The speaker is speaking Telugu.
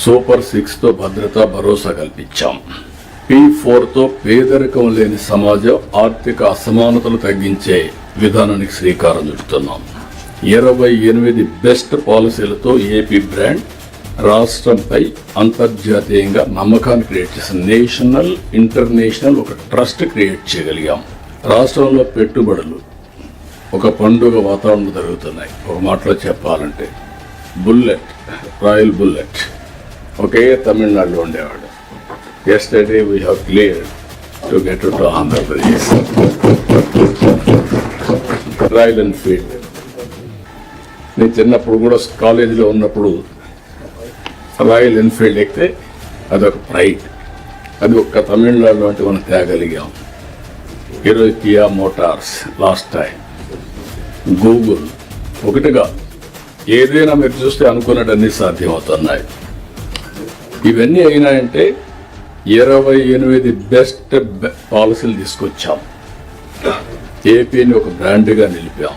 సూపర్ 6తో భద్రత భరోసా కల్పించాం. P4తో పేదరికం లేని సమాజం ఆర్థిక అసమానతలు తగ్గించే విధానానికి శ్రీకారం చుడుతున్నాం. 28 బెస్ట్ పాలసీలతో ఏపీ బ్రాండ్ రాష్ట్రంపై అంతర్జాతీయంగా నమ్మకాన్ని క్రియేట్ చేసాం. నేషనల్ ఇంటర్నేషనల్ ఒక ట్రస్ట్ క్రియేట్ చేయగలిగాం. రాష్ట్రంలో పెట్టుబడులు ఒక పండుగ వాతావరణం జరుగుతున్నాయి. ఒక మాటలో చెప్పాలంటే బుల్లెట్, రాయల్ బుల్లెట్ ఒకే తమిళనాడులో ఉండేవాడు. Yesterday we have cleared to get to Andhra Pradesh. Royal Enfield. నేను చిన్నప్పుడు కూడా కాలేజీలో ఉన్నప్పుడు రాయల్ ఎన్ఫీల్డ్ ఎక్కితే అదొక ప్రైడ్. అది ఒక్క తమిళనాడు అంటే మనం తేగలిగాం. ఈరోజు Kia Motors, last time Google, ఒకటిగా ఏదైనా మీరు చూస్తే అనుకున్నట్టన్నీ సాధ్యమవుతున్నాయి. ఇవన్నీ అయినాయంటే 28 బెస్ట్ పాలసీలు తీసుకొచ్చాం. ఏపీని ఒక బ్రాండ్గా నిలిపాం.